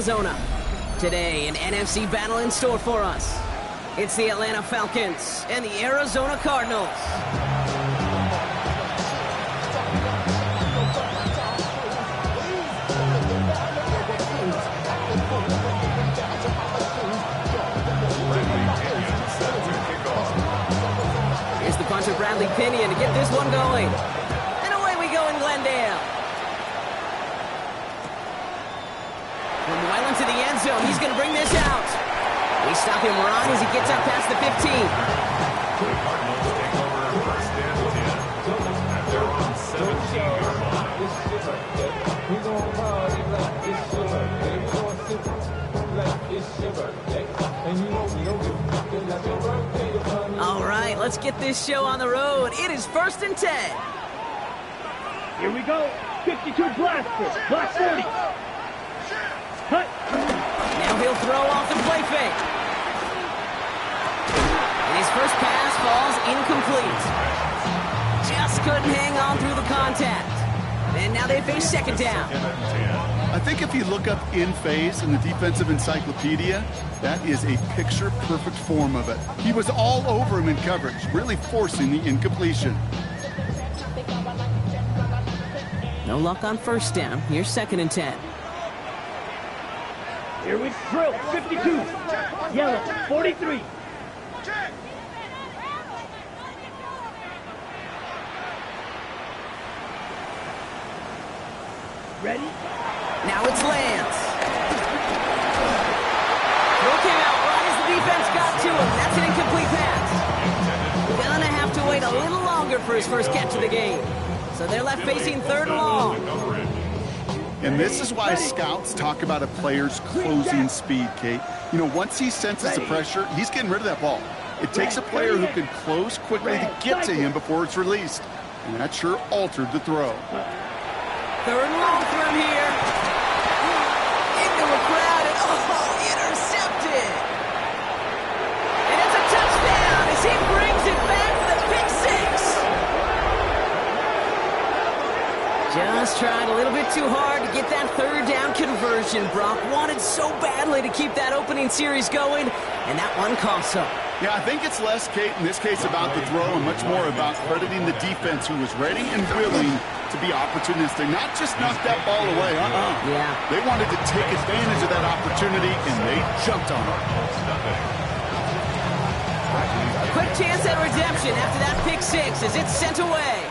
Arizona. Today, an NFC battle in store for us. It's the Atlanta Falcons and the Arizona Cardinals. Here's the punch of Bradley Pinion to get this one going. And away we go in Glendale. From well into the end zone, he's going to bring this out. We stop him right as he gets up past the 15. The Cardinals take over first and 10. And they're on 17-yard line. All right, let's get this show on the road. It is first and 10. Here we go. 52 blaster. Black 40. Cut. Now he'll throw off the play fake. And his first pass falls incomplete. Just couldn't hang on through the contact. And now they face second down. I think if you look up in phase in the defensive encyclopedia, that is a picture-perfect form of it. He was all over him in coverage, really forcing the incompletion. No luck on first down. Here's second and 10. Here we drill. 52. Yellow. 43. Ready? Now it's Lance. Throw came out right as the defense got to him. That's an incomplete pass. Gonna have to wait a little longer for his first catch of the game. So they're left facing third and long. And this is why scouts talk about a player's closing speed, Kate. You know, once he senses the pressure, he's getting rid of that ball. It takes a player who can close quickly to get to him before it's released. And that sure altered the throw. Third and long for him here. Into a crowd and intercepted. And it's a touchdown as he brings it back for the pick six. Just tried a little bit too hard to get that third down conversion. Brock wanted so badly to keep that opening series going, and that one cost him. Yeah, I think it's less, Kate, in this case about the throw and much more about crediting the defense who was ready and willing to be opportunistic, not just knock that ball away. Yeah. They wanted to take advantage of that opportunity, and they jumped on it. A quick chance at redemption after that pick six as it's sent away.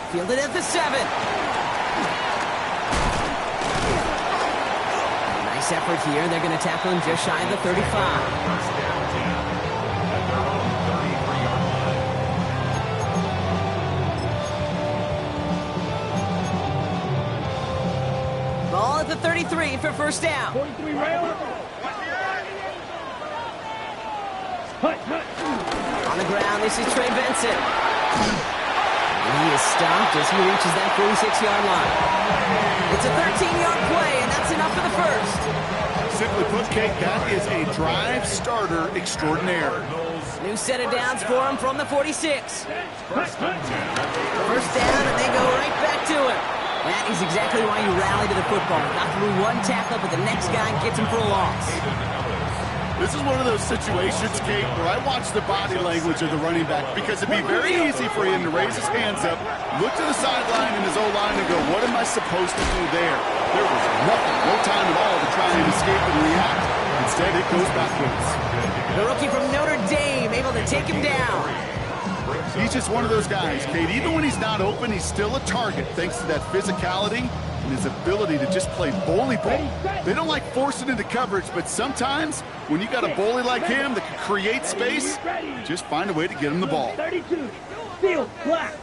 Fielded at the 7. Nice effort here. They're going to tackle him just shy of the 35. Ball at the 33 for first down. 43 rail. Hut. On the ground, this is Trey Benson. And he is stopped as he reaches that 46-yard line. It's a 13-yard play, and that's enough for the first. Simply put, Kate, that is a drive starter extraordinaire. New set of downs for him from the 46. First down, and they go right back to him. That is exactly why you rally to the football. Got through one tackle, but the next guy gets him for a loss. This is one of those situations, Kate, where I watch the body language of the running back because it'd be very easy for him to raise his hands up, look to the sideline in his O-line and go, what am I supposed to do there? There was nothing, no time at all to try and escape and react. Instead, it goes backwards. The rookie from Notre Dame able to take him down. He's just one of those guys, Kate. Even when he's not open, he's still a target thanks to that physicality and his ability to just play bully ball. They don't like forcing into coverage, but sometimes when you got a bully like him that can create space, just find a way to get him the ball. 32. Field black.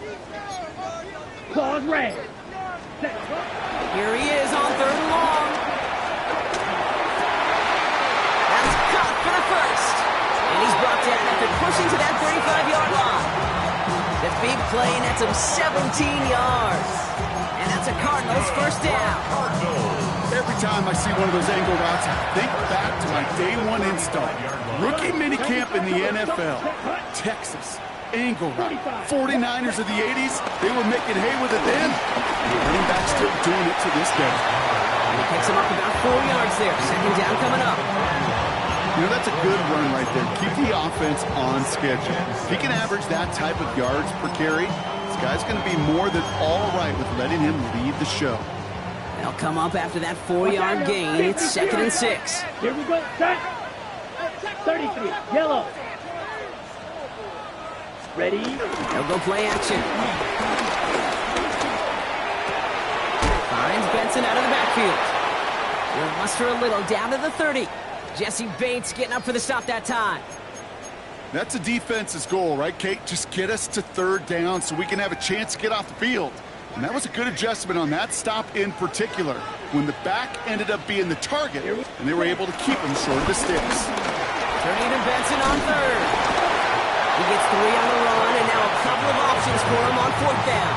Claws red. Here he is on third and long. That's caught for the first. And he's brought down after pushing to that 35-yard line. The big play nets him 17 yards. And that's a Cardinals first down. Every time I see one of those angle routes, I think back to my day one install. Rookie minicamp in the NFL. Texas, angle right. 49ers of the 80s, they were making hay with it then. The running back still doing it to this day. And he picks him up about 4 yards there. Second down coming up. You know, that's a good run right there. Keep the offense on schedule. If he can average that type of yards per carry, this guy's going to be more than all right with letting him lead the show. They'll come up after that 4-yard gain. It's 2nd and 6. Here we go. Set. 33. Yellow. Ready? They'll go play action. Finds Benson out of the backfield. He'll muster a little down to the 30. Jesse Bates getting up for the stop that time. That's a defense's goal, right, Kate? Just get us to 3rd down so we can have a chance to get off the field. And that was a good adjustment on that stop in particular, when the back ended up being the target, and they were able to keep him short of the sticks. Turning to Benson on 3rd. He gets 3 on the run, and now a couple of options for him on 4th down.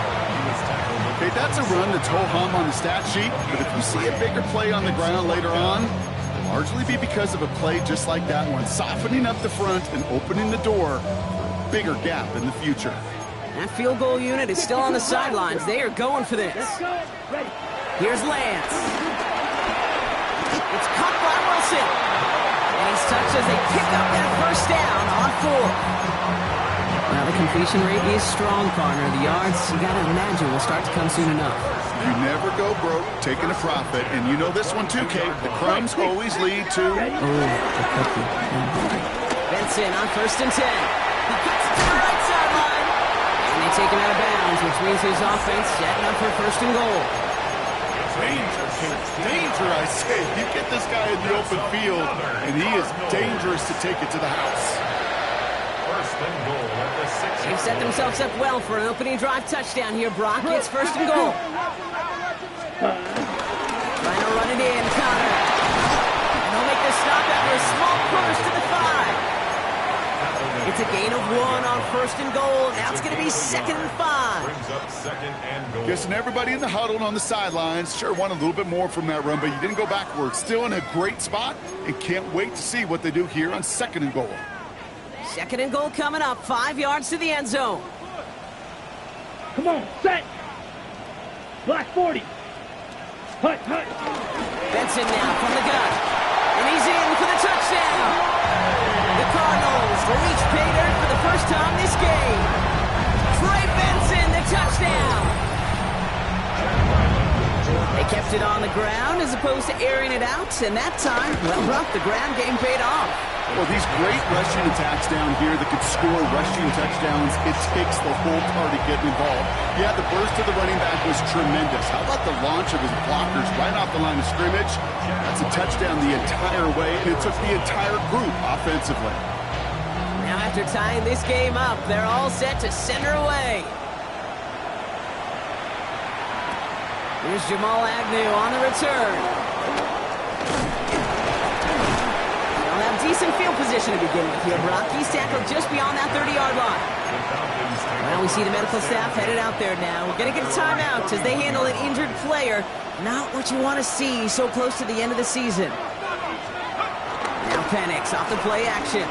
Okay, that's a run that's ho-hum on the stat sheet, but if you see a bigger play on the ground later on, it'll largely be because of a play just like that one, softening up the front and opening the door for a bigger gap in the future. That field goal unit is still on the sidelines. They are going for this. Here's Lance. It's caught by Wilson. And he's touched as they pick up that 1st down on 4th. Now the completion rate is strong, partner. The yards, you got to imagine, will start to come soon enough. You never go broke taking a profit, and you know this one too, Kate. The crumbs always lead to... the cookie. Benson on 1st and 10. He cuts it to the right sideline. And they take him out of bounds, which means his offense setting up for 1st and goal. Danger, Kate. Danger, I say. You get this guy in the open field, and he is dangerous to take it to the house. 1st and goal at the 6. They've set themselves up well for an opening drive touchdown here, Brock. It's 1st and goal. Trying to run it in, Connor. And they'll make the stop after a small push to the 5. It's a gain of 1 on 1st and goal. Now it's going to be 2nd and 5. Brings up 2nd and goal. Guessing everybody in the huddle and on the sidelines sure want a little bit more from that run, but you didn't go backwards. Still in a great spot, and can't wait to see what they do here on 2nd and goal. 2nd and goal coming up. 5 yards to the end zone. Come on, set. Black 40. Hut, hut. Benson now from the gun. And he's in for the touchdown. The Cardinals will reach pay dirt for the 1st time this game. Trey Benson, the touchdown. They kept it on the ground as opposed to airing it out. And that time, well, Brock, the ground game paid off. Well, these great rushing attacks down here that could score rushing touchdowns, it takes the whole party getting involved. Yeah, the burst of the running back was tremendous. How about the launch of his blockers right off the line of scrimmage? That's a touchdown the entire way, and it took the entire group offensively. Now after tying this game up, they're all set to send her away. Here's Jamal Agnew on the return. Decent field position to begin with here, Brock. He's tackled just beyond that 30-yard line. Well, we see the medical staff headed out there now. We're going to get a timeout as they handle an injured player. Not what you want to see so close to the end of the season. Now Penix off the play action.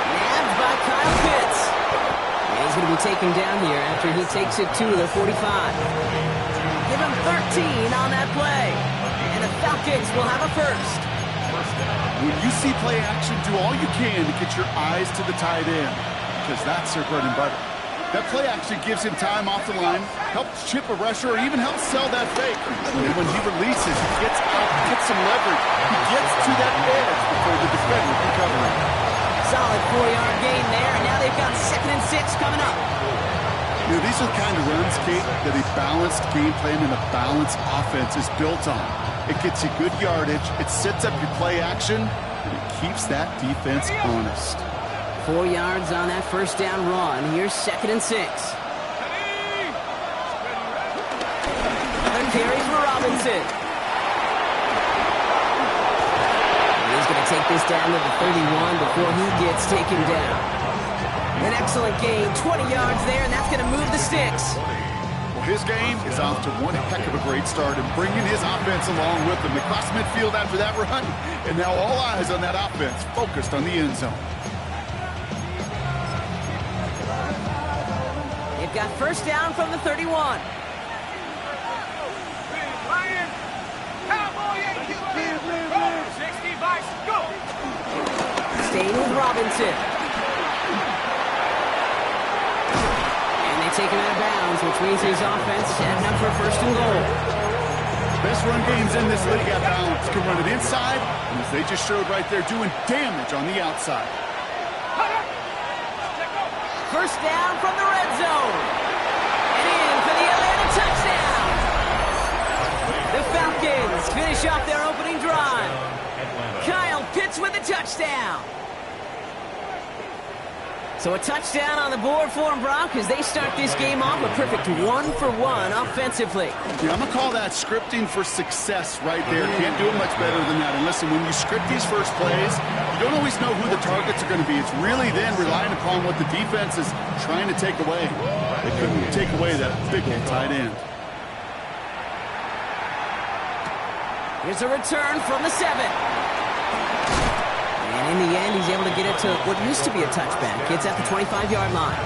Nabbed by Kyle Pitts. And he's going to be taken down here after he takes it to the 45. Give him 13 on that play. And the Falcons will have a 1st. When you see play action, do all you can to get your eyes to the tight end, because that's their bread and butter. That play action gives him time off the line, helps chip a rusher, or even helps sell that fake. And when he releases, he gets out, gets some leverage. He gets to that edge before the defender can cover him. Solid 4-yard gain there, and now they've got 2nd and 6 coming up. You know, these are the kind of runs, Kate, that a balanced game plan and a balanced offense is built on. It gets you good yardage, it sets up your play action, and it keeps that defense honest. 4 yards on that 1st down run. Here's 2nd and 6. Another carry for Robinson. He's going to take this down to the 31 before he gets taken down. An excellent gain, 20 yards there, and that's going to move the sticks. His game is off to one heck of a great start and bringing his offense along with him. Across midfield after that run, and now all eyes on that offense focused on the end zone. They've got first down from the 31. Staying with Robinson. And they take him out of bounds, which means his offense heading up for first and goal. Best run games in this league at balance. Can run it inside, and as they just showed right there, doing damage on the outside. First down from the red zone. And in for the Atlanta touchdown. The Falcons finish off their opening drive. Kyle Pitts with a touchdown. So a touchdown on the board for them, Brock, as they start this game off a perfect 1-for-1 offensively. Yeah, I'm going to call that scripting for success right there. Can't do it much better than that. And listen, when you script these first plays, you don't always know who the targets are going to be. It's really then relying upon what the defense is trying to take away. They couldn't take away that big old tight end. Here's a return from the 7. And in the end, he's able to get it to what used to be a touchback. It's at the 25-yard line.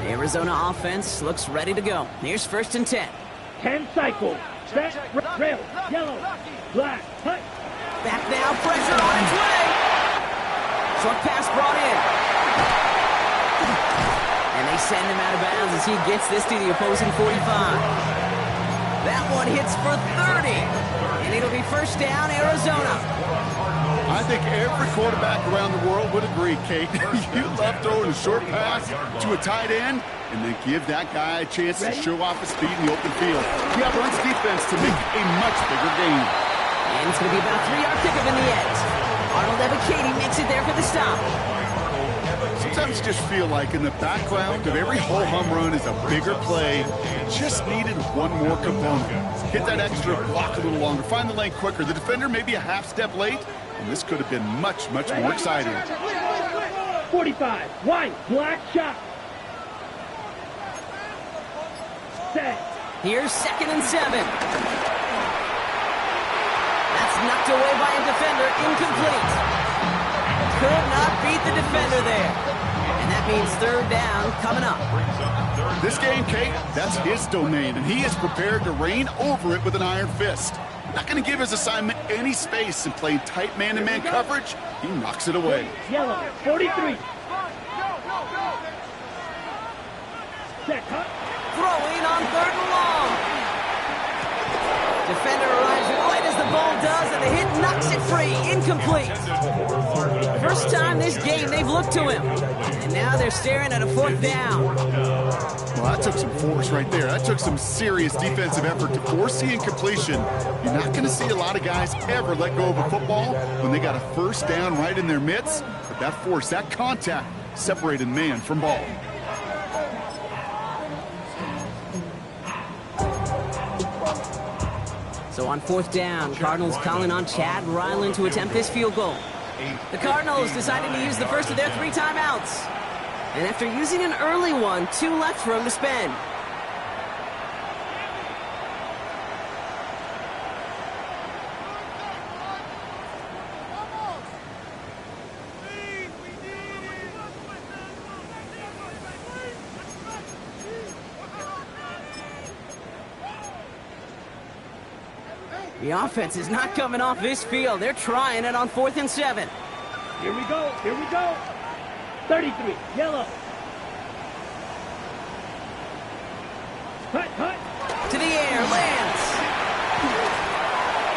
The Arizona offense looks ready to go. Here's first and 10. 10 cycles. Set, rail, yellow, black, hut. Back now, pressure on its way. Short pass brought in. And they send him out of bounds as he gets this to the opposing 45. That one hits for 30. And it'll be first down, Arizona. I think every quarterback around the world would agree, Kate. You love throwing a short pass to a tight end and then give that guy a chance to show off his speed in the open field. He outruns defense to make a much bigger gain. And it's going to be about a 3-yard pickup in the end. Arnold Ebiketie makes it there for the stop. Sometimes you just feel like in the background of every whole home run is a bigger play. It just needed one more component. Hit that extra block a little longer. Find the lane quicker. The defender may be a half step late, and this could have been much, much more exciting. 45, white, black shot. Set. Here's second and 7. That's knocked away by a defender, incomplete. Could not beat the defender there. And that means third down coming up. This game, Kate, that's his domain, and he is prepared to reign over it with an iron fist. Not going to give his assignment any space and playing tight man-to-man coverage. He knocks it away. Yellow, 43. Set, hut. Throwing on third and long. Defender arrives right as the ball does, and the hit knocks it free. Incomplete. First time this game they've looked to him. And now they're staring at a fourth down. Well, that took some force right there. That took some serious defensive effort to force the incompletion. You're not going to see a lot of guys ever let go of a football when they got a first down right in their midst. But that force, that contact, separated man from ball. So on fourth down, Cardinals calling on Chad Ryland to attempt this field goal. The Cardinals decided to use the first of their 3 timeouts. And after using an early one, 2 left for him to spend. The offense is not coming off this field. They're trying it on 4th and 7. Here we go, here we go. 33, yellow. Hut, hut. To the air, lands.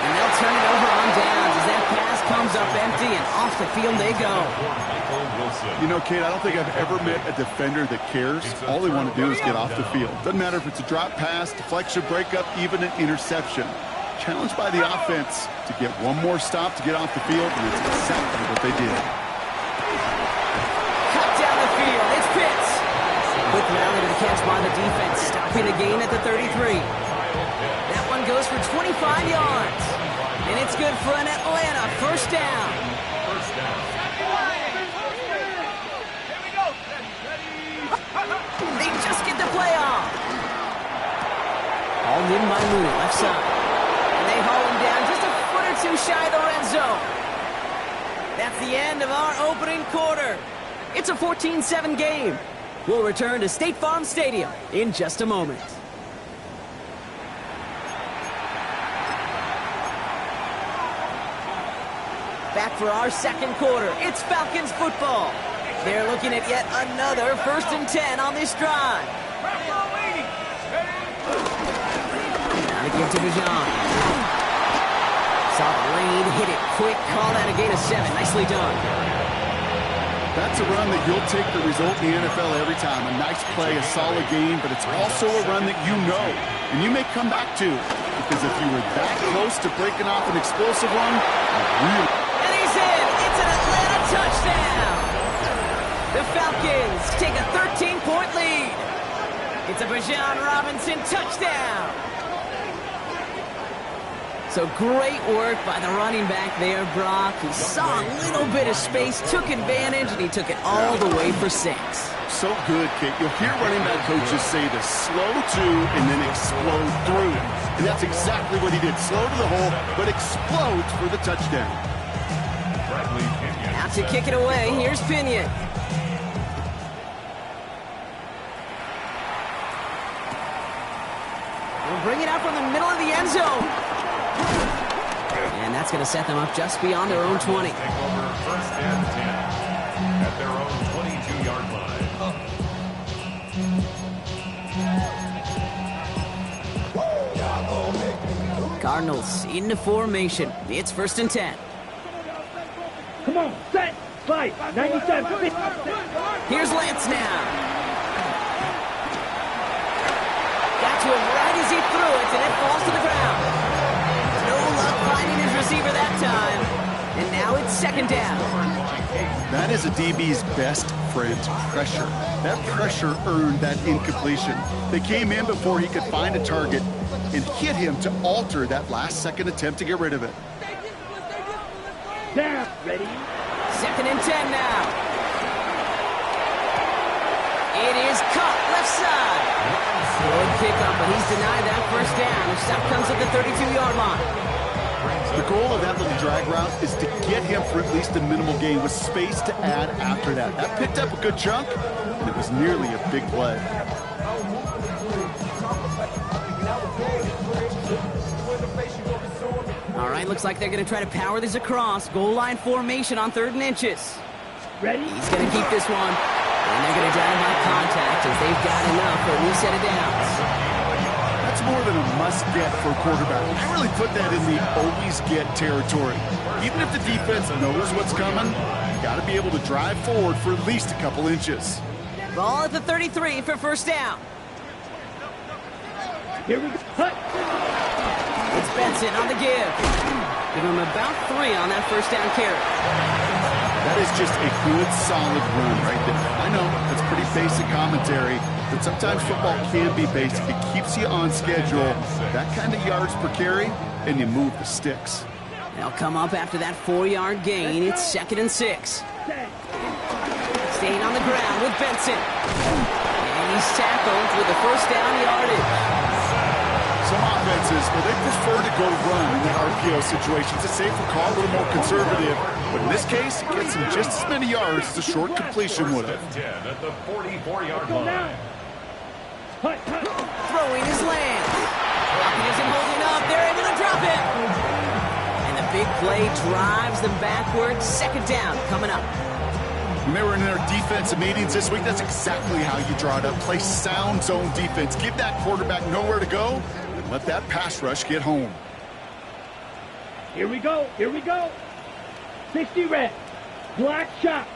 And they'll turn it over on downs as that pass comes up empty and off the field they go. You know, Kate, I don't think I've ever met a defender that cares. All they want to do is get off the field. Doesn't matter if it's a drop pass, deflection, breakup, even an interception. Challenged by the offense to get one more stop to get off the field, and it's exactly what they did. Cut down the field. It's Pitts. Quick rally to the catch by the defense, stopping the gain at the 33. That one goes for 25 yards. And it's good for an Atlanta first down. They just get the play off. All in by Mooney, left side. And they too shy of the red zone. That's the end of our opening quarter. It's a 14-7 game. We'll return to State Farm Stadium in just a moment. Back for our second quarter. It's Falcons football. They're looking at yet another 1st and 10 on this drive. Now to give to Bijan. Saw the lane, hit it quick, call that a gain of 7. Nicely done. That's a run that you'll take the result in the NFL every time. A nice play, a solid game, but it's also a run that you know and you may come back to. Because if you were that close to breaking off an explosive run, really... And he's in! It's an Atlanta touchdown! The Falcons take a 13-point lead. It's a Bijan Robinson touchdown. So great work by the running back there, Brock. He saw a little bit of space, took advantage, and he took it all the way for 6. So good, Kate. You'll hear running back coaches say the slow to and then explode through. And that's exactly what he did. Slow to the hole, but explodes for the touchdown. Out to kick it away, here's Pinion. We'll bring it out from the middle of the end zone. And that's going to set them up just beyond their own 20. Take over 1st and 10 at their own 22-yard line. Cardinals into formation. It's 1st and 10. Come on, set, fight, 97, 50. Here's Lance now. Got to him right as he threw it, and it falls to the ground. No luck finding his receiver that time. And now it's 2nd down. That is a DB's best friend, pressure. That pressure earned that incompletion. They came in before he could find a target and hit him to alter that last-second attempt to get rid of it. Down, ready. 2nd and 10 now. It is caught left side. Good pickup, but he's denied that 1st down. The stop comes at the 32-yard line. The goal of that little drag route is to get him for at least a minimal gain with space to add after that. That picked up a good chunk, and it was nearly a big play. All right, looks like they're going to try to power this across. Goal line formation on 3rd and inches. Ready? He's going to keep this one. And they're going to drive by contact as they've got enough for a new set of downs. That's more than a must-get for a quarterback. I really put that in the always-get territory. Even if the defense knows what's coming, you got to be able to drive forward for at least a couple inches. Ball at the 33 for 1st down. Here we go. Hut. It's Benson on the give. Give him about 3 on that 1st down carry. That is just a good, solid run right there. I know, that's pretty basic commentary, but sometimes football can be basic. It keeps you on schedule, that kind of yards per carry, and you move the sticks. They'll come up after that 4-yard gain. It's 2nd and 6. Staying on the ground with Benson. And he's tackled with the 1st down yardage. Some offenses, well, they prefer to go run in that RPO situation. It's a safer call, a little more conservative. But in this case, it gets him just as many yards as a short completion would have. 10 at the 44-yard line. Throwing his land. He isn't holding up. They're able to drop it. And the big play drives them backwards. 2nd down coming up. When they were in their defensive meetings this week, that's exactly how you draw it up. Play sound zone defense. Give that quarterback nowhere to go. Let that pass rush get home. Here we go. Here we go. 60 red. Black shot.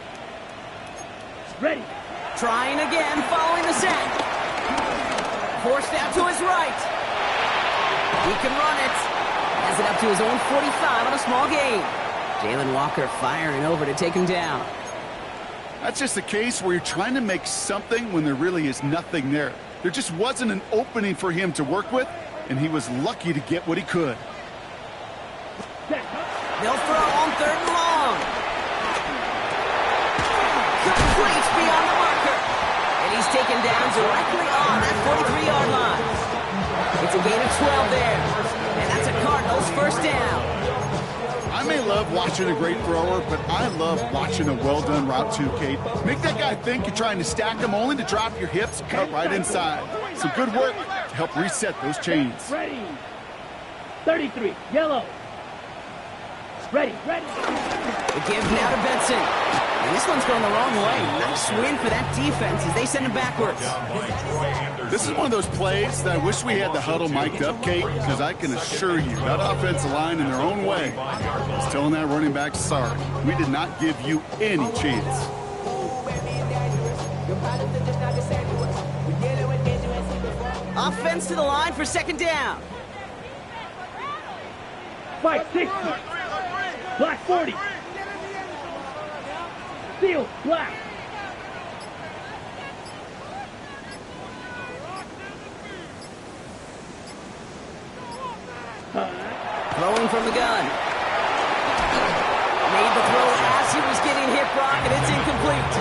Ready. Trying again, following the set. Forced out to his right. He can run it. Has it up to his own 45 on a small gain. Jalen Walker firing over to take him down. That's just a case where you're trying to make something when there really is nothing there. There just wasn't an opening for him to work with, and he was lucky to get what he could. They'll throw on 3rd and long. Complete beyond the marker. And he's taken down directly on that 43-yard line. It's a gain of 12 there. And that's a Cardinals 1st down. may love watching a great thrower, but I love watching a well-done route too, Kate. Make that guy think you're trying to stack him only to drop your hips, cut right inside. Some good work to help reset those chains. Ready. 33, yellow. Ready. The give now to Benson. And this one's going the wrong way. Nice win for that defense as they send him backwards. This is one of those plays that I wish we had the huddle mic'd up, Kate, because I can assure you that offensive line in their own way is telling that running back, sorry, we did not give you any chance. Offense to the line for second down. Fight 60. Black 40. Steel, black. Throwing from the gun. Made the throw as he was getting hit, Brock, and it's incomplete.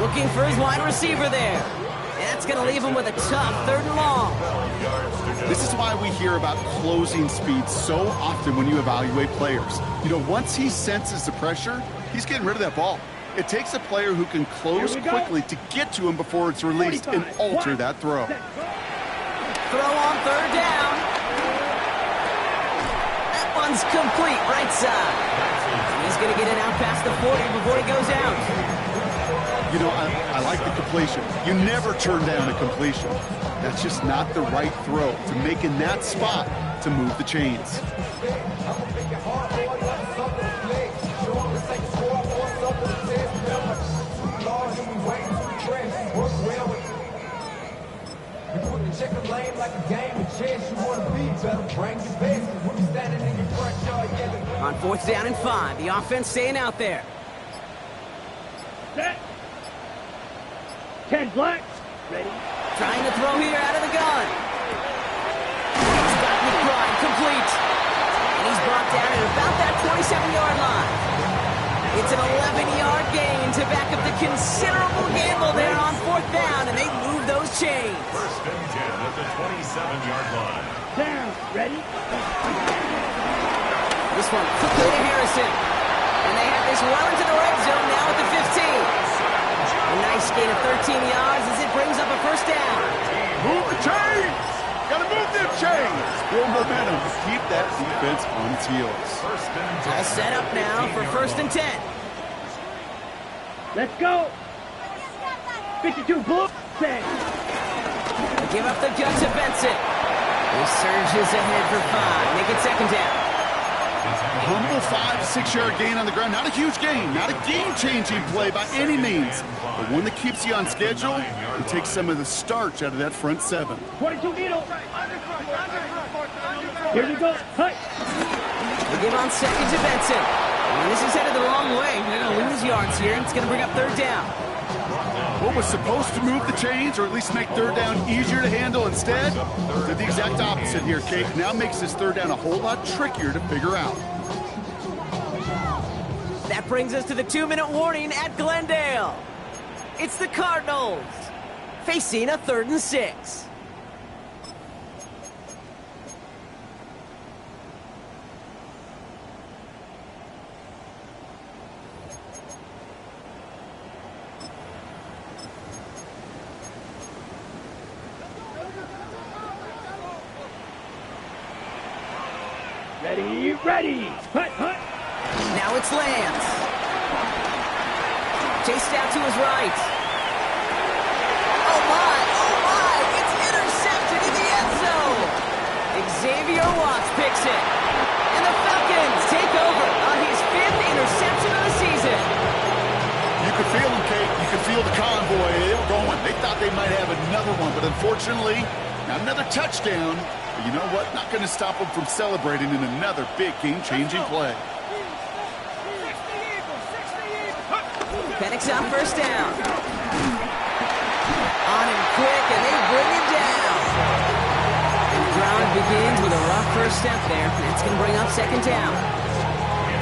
Looking for his wide receiver there. And that's going to leave him with a tough 3rd and long. This is why we hear about closing speed so often when you evaluate players. You know, once he senses the pressure, he's getting rid of that ball. It takes a player who can close quickly to get to him before it's released and alter that throw. Throw on 3rd down. That one's complete, right side. He's going to get it out past the 40 before he goes out. You know, I like the completion. You never turn down a completion. That's just not the right throw to make in that spot to move the chains. On 4th down and 5, the offense staying out there. Set. 10 black. Ready. Trying to throw here out of the gun. He's got McBride complete. And he's brought down at about that 27-yard line. It's an 11-yard gain to back up the considerable gamble there on 4th down, and they move those chains. 1st and 10 at the 27-yard line. Down. Ready. This one quickly to Harrison. And they have this well into the red zone now at the 15. A nice gain of 13 yards as it brings up a 1st down. Move the chains! Gotta move them chains! Build momentum to keep that defense on its heels. 1st and 10. All set up now for 1st and 10. Let's go. 52 blue. Set. Give up the gun to Benson. He surges ahead for 5. Make it 2nd down. A humble 5 to 6 yard gain on the ground. Not a huge gain, not a game-changing play by any means, but one that keeps you on schedule and takes some of the starch out of that front 7. 22 needle. Here we go. Hut. They give on 2nd to Benson. And this is headed the wrong way. They're going to lose yards here, and it's going to bring up 3rd down. What was supposed to move the chains or at least make 3rd down easier to handle instead did the exact opposite here, Kate. Now makes this 3rd down a whole lot trickier to figure out. That brings us to the 2-minute warning at Glendale. It's the Cardinals facing a 3rd and 6. Ready. Hut. Now it's Lance. Chased out to his right. Oh my, it's intercepted in the end zone. Xavier Watts picks it. And the Falcons take over on his 5th interception of the season. You could feel them, Kate. You could feel the convoy. They were going. They thought they might have another one, but unfortunately, not another touchdown. But you know what? Not going to stop them from celebrating in another big game-changing play. Penix on 1st down. On him quick, and they bring him down. And the drive begins with a rough 1st step there. It's going to bring up 2nd down.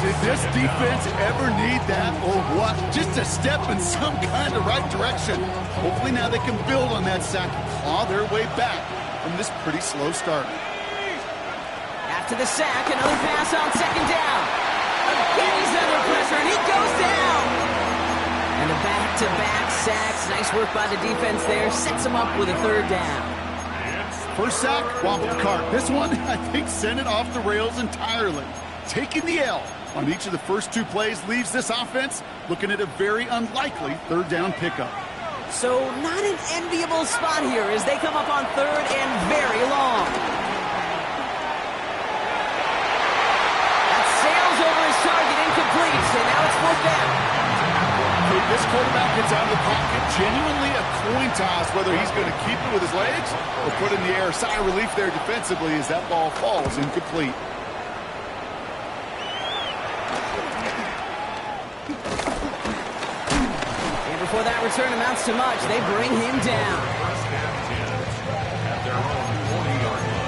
Did this defense ever need that or what? Just a step in some kind of right direction. Hopefully now they can build on that sack and claw their way back from this pretty slow start. After the sack, another pass on 2nd down. Again, he's under pressure, and he goes down. And the back-to-back sacks. Nice work by the defense there. Sets him up with a third down. First sack, wobbled the cart. This one, I think, sent it off the rails entirely. Taking the L on each of the first two plays leaves this offense looking at a very unlikely third down pickup. So not an enviable spot here as they come up on third and very long. That sails over his target, incomplete, and now it's fourth down. This quarterback gets out of the pocket, genuinely a coin toss whether he's going to keep it with his legs or put it in the air. Sigh of relief there defensively as that ball falls incomplete. And before that return amounts to much, they bring him down. First and 10 at their own 40-yard line.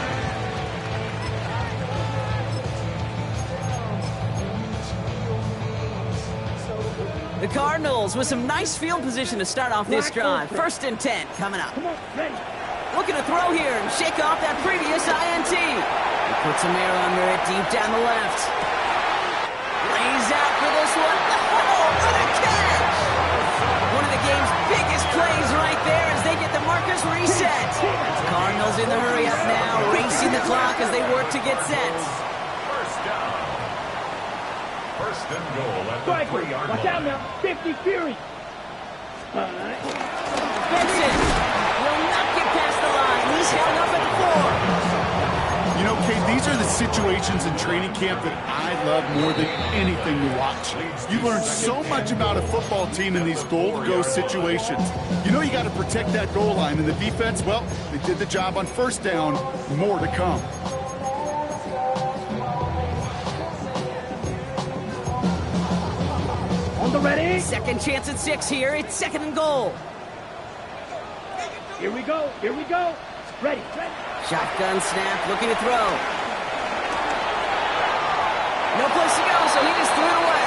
The Cardinals with some nice field position to start off this drive. First and 10 coming up. Come on, ready. Looking to throw here and shake off that previous INT. He puts some air under it deep down the left. Lays out for this one. Oh, what a catch! One of the game's biggest plays right there as they get the markers reset. Cardinals in the hurry up now, racing the clock as they work to get set. First down. First and goal at the Striker, 3-yard watch out line. now. 50 Fury. All right. Benson will not get past the line. He's held up at the 4. You know, Kate, these are the situations in training camp that I love more than anything to watch. You learn so much about a football team in these goal-to-go situations. You know you got to protect that goal line, and the defense, well, they did the job on first down. More to come. On the ready. Second chance at 6 here. It's second and goal. Here we go. Here we go. Ready. Ready. Shotgun snap, looking to throw. No place to go, so he just threw it away.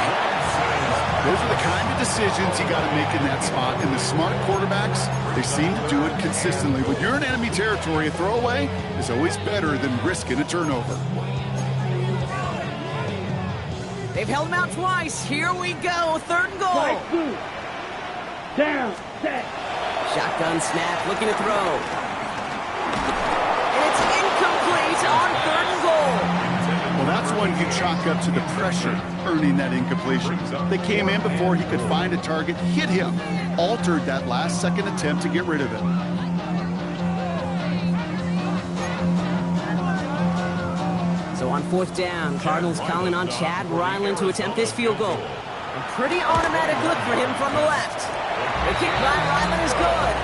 Those are the kind of decisions you got to make in that spot. And the smart quarterbacks, they seem to do it consistently. When you're in enemy territory, a throwaway is always better than risking a turnover. They've held him out twice. Here we go, third and goal. Strike two. Down. Set. Shotgun snap, looking to throw. And it's incomplete on third and goal. Well, that's one you chalk up to the pressure earning that incompletion. They came in before he could find a target, hit him, altered that last-second attempt to get rid of it. So on fourth down, Cardinals calling on Chad Ryland to attempt this field goal. A pretty automatic look for him from the left. The kick by Ryland is good.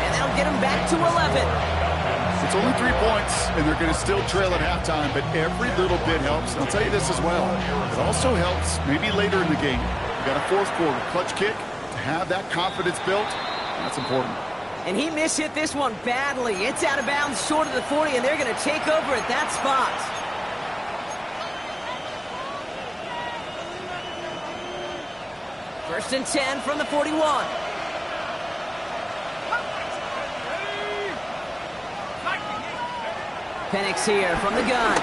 And that'll get him back to 11. It's only 3 points, and they're going to still trail at halftime, but every little bit helps. And I'll tell you this as well. It also helps maybe later in the game. You got a fourth quarter clutch kick to have that confidence built. That's important. And he mishit this one badly. It's out of bounds short of the 40, and they're going to take over at that spot. First and 10 from the 41. Penix here from the gun.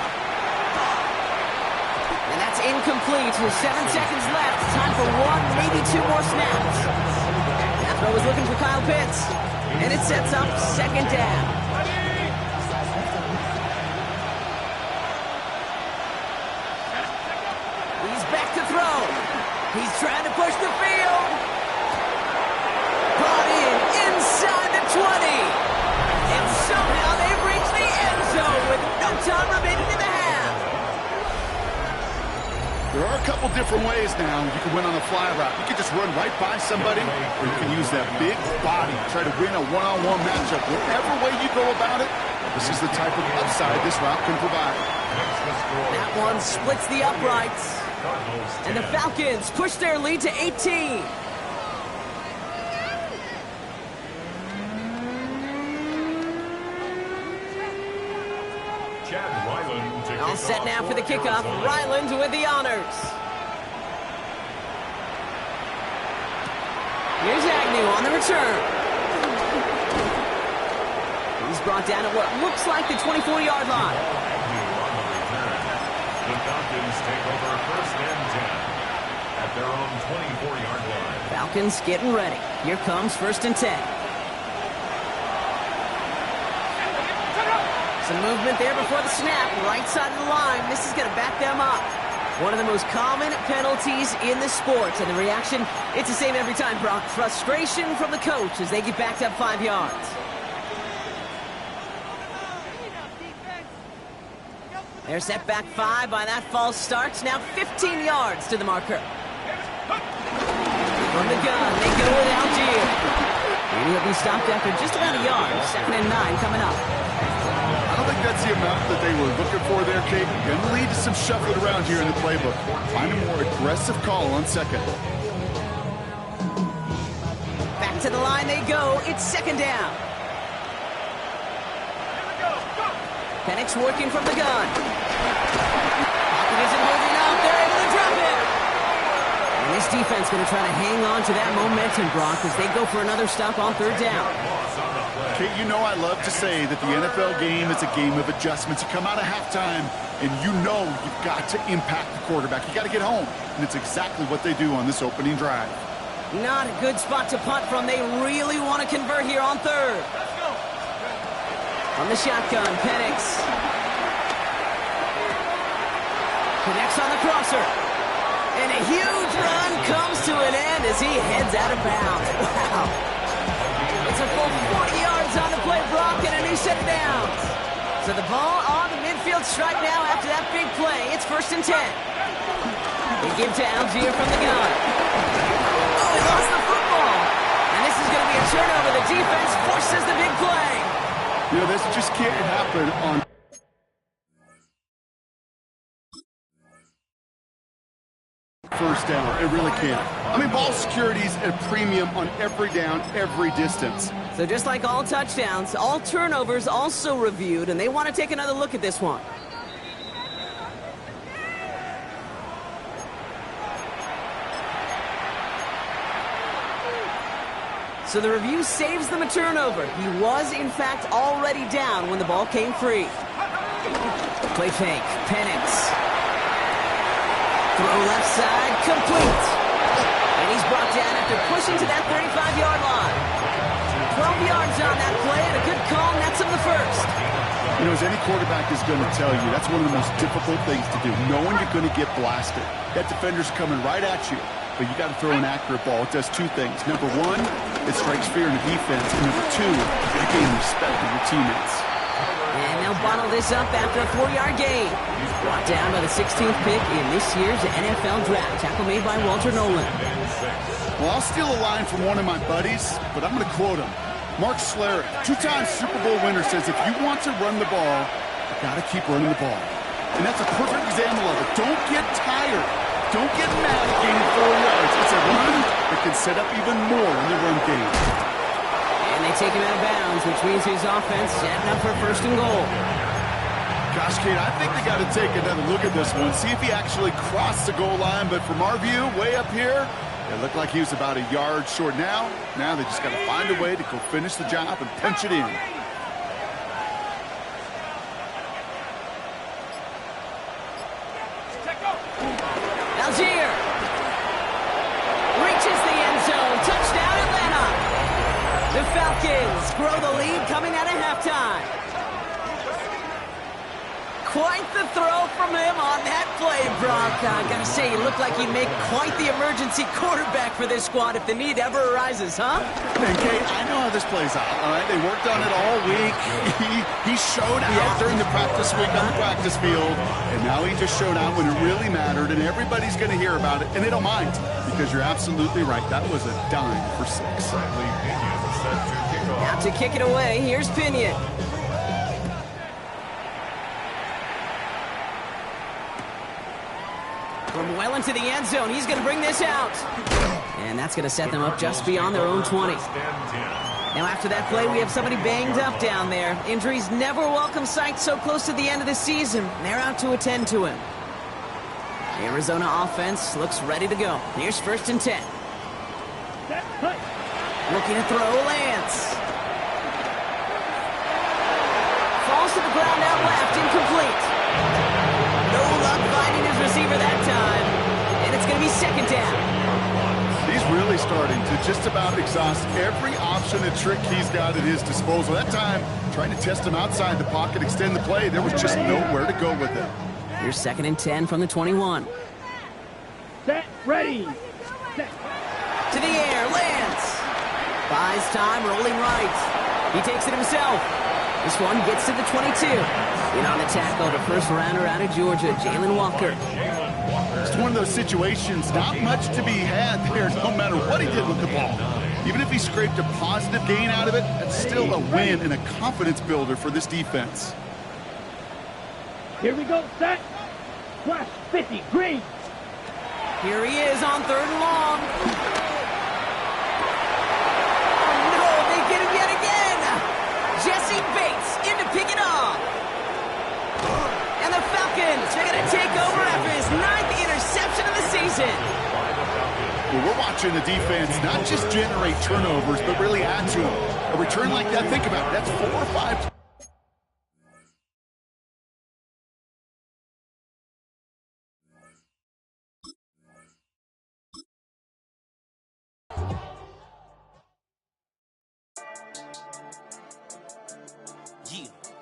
And that's incomplete with 7 seconds left. Time for 1, maybe 2 more snaps. That throw was looking for Kyle Pitts. And it sets up second down. He's back to throw. He's trying to push the field. Brought in inside the 20. And somehow they've reached the end zone with no time remaining in the half. There are a couple different ways now. You can win on a fly route. You can just run right by somebody, or you can use that big body, try to win a one-on-one matchup. Whatever way you go about it, this is the type of upside this route can provide. That one splits the uprights. And the Falcons push their lead to 18. All set now for the kickoff. Ryland with the honors. Here's Agnew on the return. He's brought down at what looks like the 24-yard line. Falcons take over first and 10 at their own 24-yard line. Falcons getting ready. Here comes first and 10. Some movement there before the snap. Right side of the line. This is going to back them up. One of the most common penalties in the sport. And the reaction, it's the same every time, Brock. Frustration from the coach as they get backed up 5 yards. They're set back 5 by that false start. Now 15 yards to the marker. From the gun, they go with Algier. And he'll be stopped after just about a yard. 2nd and 9 coming up. I don't think that's the amount that they were looking for there, Kate. Going to lead to some shuffling around here in the playbook. Find a more aggressive call on second. Back to the line they go. It's 2nd down. Penix working from the gun. Pocket isn't holding up. They're able to drop it. And this defense going to try to hang on to that momentum, Brock, as they go for another stop on 3rd down. Kate, you know I love to say that the NFL game is a game of adjustments. You come out of halftime, and you know you've got to impact the quarterback. You got to get home, and it's exactly what they do on this opening drive. Not a good spot to punt from. They really want to convert here on 3rd. On the shotgun, Penix. Connects on the crosser. And a huge run comes to an end as he heads out of bounds. Wow. It's a full 40 yards on the play, Brock, and a new set of downs. So the ball on the midfield stripe now after that big play. It's 1st and 10. They give to Algier from the gun. Oh, he lost the football. And this is going to be a turnover. The defense forces the big play. You know, this just can't happen on first down. It really can't. I mean, ball security's at a premium on every down, every distance. So just like all touchdowns, all turnovers also reviewed, and they want to take another look at this one. So the review saves them a turnover. He was, in fact, already down when the ball came free. Play fake. Penix. Throw left side. Complete. And he's brought down after pushing to that 35-yard line. 12 yards on that play, and a good call nets him the first. You know, as any quarterback is going to tell you, that's one of the most difficult things to do, knowing you're going to get blasted. That defender's coming right at you. But you got to throw an accurate ball. It does 2 things. Number 1, it strikes fear in the defense. And number 2, you gain respect of your teammates. And they'll bottle this up after a 4-yard gain. Brought down by the 16th pick in this year's NFL draft. Tackle made by Walter Nolan. Well, I'll steal a line from one of my buddies, but I'm going to quote him. Mark Schlereth, 2-time Super Bowl winner, says if you want to run the ball, you got to keep running the ball. And that's a perfect example of it. Don't get tired. Don't get mad at gaining 4 yards. It's a run that can set up even more in the run game. And they take him out of bounds, which means his offense setting up for 1st and goal. Gosh, Kate, I think they got to take another look at this one, see if he actually crossed the goal line. But from our view, way up here, it looked like he was about a yard short now. Now they just got to find a way to go finish the job and punch it in. Algier reaches the end zone. Touchdown, Atlanta. The Falcons grow the lead coming out of halftime. Quite the throw from him on that play, Brock. I gotta say, he looked like he'd make quite the emergency quarterback for this squad if the need ever arises, huh? And Kate, I know how this plays out, all right? They worked on it all week. He showed out during the practice week on the practice field, and now he just showed out when it really mattered, and everybody's going to hear about it, and they don't mind, because you're absolutely right. That was a dime for 6. Now to kick it away, here's Pinion. From well into the end zone, he's going to bring this out. And that's going to set them up just beyond their own 20. Now after that play, we have somebody banged up down there. Injuries never a welcome sight so close to the end of the season. They're out to attend to him. The Arizona offense looks ready to go. Here's 1st and 10. Looking to throw, Lance. Falls to the ground out left, incomplete. No luck finding his receiver that time. And it's going to be second down. He's really starting to just about exhaust every option and trick he's got at his disposal. That time, trying to test him outside the pocket, extend the play, there was just nowhere to go with it. Here's 2nd and 10 from the 21. Set, ready. Set. To the air, lands. Buys time, rolling right. He takes it himself. This one gets to the 22. In on the tackle, the first rounder out of Georgia, Jalen Walker. It's one of those situations, not much to be had there, no matter what he did with the ball. Even if he scraped a positive gain out of it, that's still a win and a confidence builder for this defense. Here we go, set. Flash 50, green. Here he is on 3rd and long. Oh, no, they get him yet again. Jesse Bates in to pick it off. And the Falcons, they're going to take over after his 9th interception of the season. Well, we're watching the defense not just generate turnovers, but really add to them. A return like that, think about it, that's 4 or 5